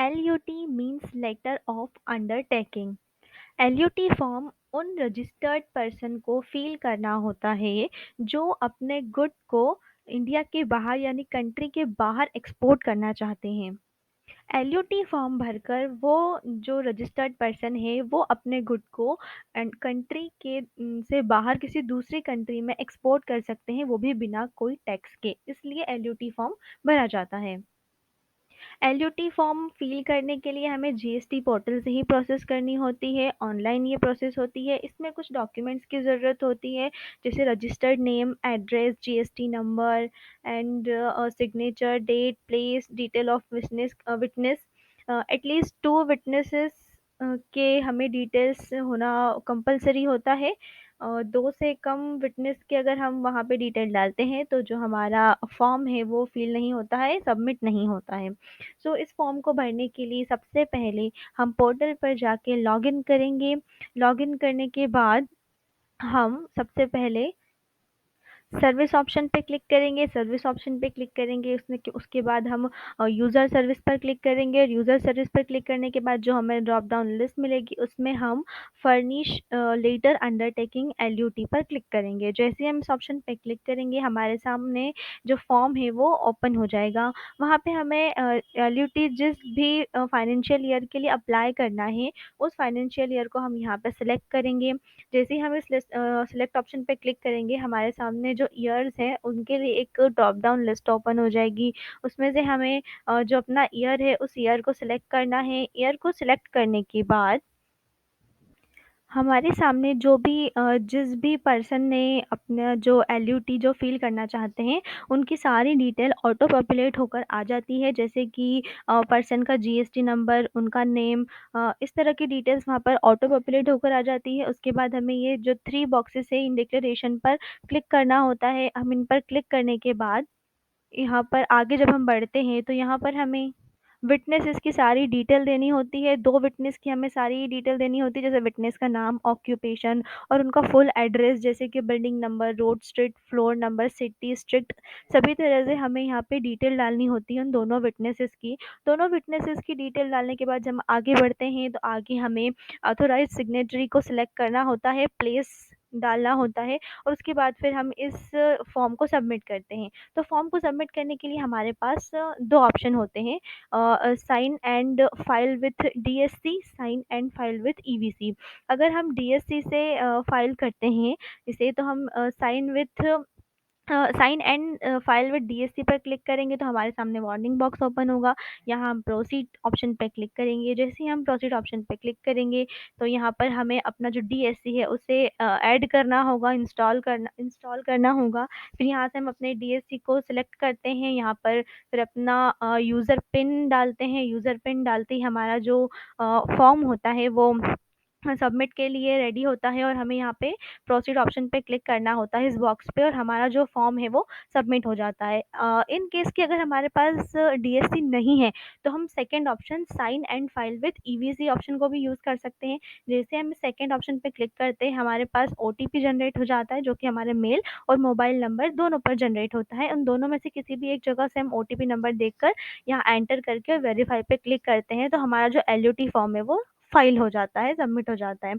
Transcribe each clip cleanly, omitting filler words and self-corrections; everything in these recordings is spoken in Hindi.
LUT means letter of undertaking। LUT form उन रजिस्टर्ड पर्सन को फिल करना होता है जो अपने गुड को इंडिया के बाहर यानी कंट्री के बाहर एक्सपोर्ट करना चाहते हैं। LUT फॉर्म भरकर वो जो रजिस्टर्ड पर्सन है वो अपने गुड को एंड कंट्री के से बाहर किसी दूसरी कंट्री में एक्सपोर्ट कर सकते हैं, वो भी बिना कोई टैक्स के। इसलिए LUT फॉर्म भरा जाता है। LUT फॉर्म फिल करने के लिए हमें GST पोर्टल से ही प्रोसेस करनी होती है। ऑनलाइन ये प्रोसेस होती है। इसमें कुछ डॉक्यूमेंट्स की ज़रूरत होती है, जैसे registered name, address, GST number and signature, date, place, detail of witness, at least 2 witnesses के हमें डिटेल्स होना कंपल्सरी होता है। 2 से कम विटनेस के अगर हम वहाँ पे डिटेल डालते हैं तो जो हमारा फॉर्म है वो फिल नहीं होता है, सबमिट नहीं होता है। सो इस फॉर्म को भरने के लिए सबसे पहले हम पोर्टल पर जाके लॉगिन करेंगे। लॉगिन करने के बाद हम सबसे पहले सर्विस ऑप्शन पे क्लिक करेंगे। सर्विस ऑप्शन पे क्लिक करेंगे, उसमें उसके बाद हम यूज़र सर्विस पर क्लिक करेंगे और यूज़र सर्विस पर क्लिक करने के बाद जो हमें ड्रॉप डाउन लिस्ट मिलेगी उसमें हम फर्निश लेटर अंडरटेकिंग LUT पर क्लिक करेंगे। जैसे ही हम इस ऑप्शन पे क्लिक करेंगे हमारे सामने जो फॉर्म है वो ओपन हो जाएगा। वहाँ पे हमें LUT जिस भी फाइनेंशियल ईयर के लिए अप्लाई करना है उस फाइनेंशियल ईयर को हम यहाँ पे सिलेक्ट करेंगे। जैसे ही हम इस सिलेक्ट ऑप्शन पे क्लिक करेंगे हमारे सामने जो ईयर्स हैं उनके लिए एक ड्रॉप डाउन लिस्ट ओपन हो जाएगी। उसमें से हमें जो अपना ईयर है उस ईयर को सिलेक्ट करना है। ईयर को सिलेक्ट करने के बाद हमारे सामने जो भी जिस भी पर्सन ने अपना जो LUT जो फिल करना चाहते हैं उनकी सारी डिटेल ऑटो पॉपुलेट होकर आ जाती है, जैसे कि पर्सन का GST नंबर, उनका नेम, इस तरह की डिटेल्स वहाँ पर ऑटो पॉपुलेट होकर आ जाती है। उसके बाद हमें ये जो 3 बॉक्सेस है इन डिक्लेरेशन पर क्लिक करना होता है। हम इन पर क्लिक करने के बाद यहाँ पर आगे जब हम बढ़ते हैं तो यहाँ पर हमें विटनेसेस की सारी डिटेल देनी होती है। 2 विटनेस की हमें सारी डिटेल देनी होती है, जैसे विटनेस का नाम, ऑक्यूपेशन और उनका फुल एड्रेस, जैसे कि building number, road, street, floor number, city, street, सभी तरह से हमें यहाँ पे डिटेल डालनी होती है उन दोनों विटनेसेस की। दोनों विटनेसेस की डिटेल डालने के बाद जब हम आगे बढ़ते हैं तो आगे हमें ऑथोराइज्ड सिग्नेटरी को सिलेक्ट करना होता है, प्लेस डालना होता है और उसके बाद फिर हम इस फॉर्म को सबमिट करते हैं। तो फॉर्म को सबमिट करने के लिए हमारे पास 2 ऑप्शन होते हैं, sign and file with DSC, sign and file with EVC। अगर हम DSC से फाइल करते हैं इसे तो हम sign and file with DSC पर क्लिक करेंगे तो हमारे सामने वार्निंग बॉक्स ओपन होगा। यहाँ हम प्रोसीड ऑप्शन पे क्लिक करेंगे। जैसे ही हम प्रोसीड ऑप्शन पे क्लिक करेंगे तो यहाँ पर हमें अपना जो DSC है उसे ऐड करना होगा, इंस्टॉल करना होगा। फिर यहाँ से हम अपने DSC को सिलेक्ट करते हैं। यहाँ पर फिर अपना यूज़र पिन डालते हैं। यूज़र पिन डालते ही हमारा जो फॉर्म होता है वो सबमिट के लिए रेडी होता है और हमें यहाँ पे प्रोसीड ऑप्शन पे क्लिक करना होता है इस बॉक्स पे और हमारा जो फॉर्म है वो सबमिट हो जाता है। इन केस कि अगर हमारे पास DSC नहीं है तो हम second option sign and file with EVC option को भी यूज़ कर सकते हैं। जैसे हम सेकंड ऑप्शन पे क्लिक करते हैं हमारे पास OTP जनरेट हो जाता है, जो कि हमारे मेल और मोबाइल नंबर दोनों पर जनरेट होता है। उन दोनों में से किसी भी एक जगह से हम OTP नंबर देकर यहाँ एंटर करके वेरीफाई पे क्लिक करते हैं तो हमारा जो LUT फॉर्म है वो फाइल हो जाता है, सबमिट हो जाता है।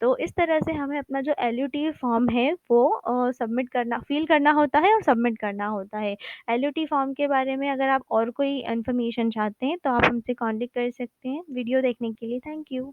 तो इस तरह से हमें अपना जो LUT फॉर्म है वो सबमिट करना, फिल करना होता है और सबमिट करना होता है। LUT फॉर्म के बारे में अगर आप और कोई इन्फॉर्मेशन चाहते हैं तो आप हमसे कॉन्टैक्ट कर सकते हैं। वीडियो देखने के लिए थैंक यू।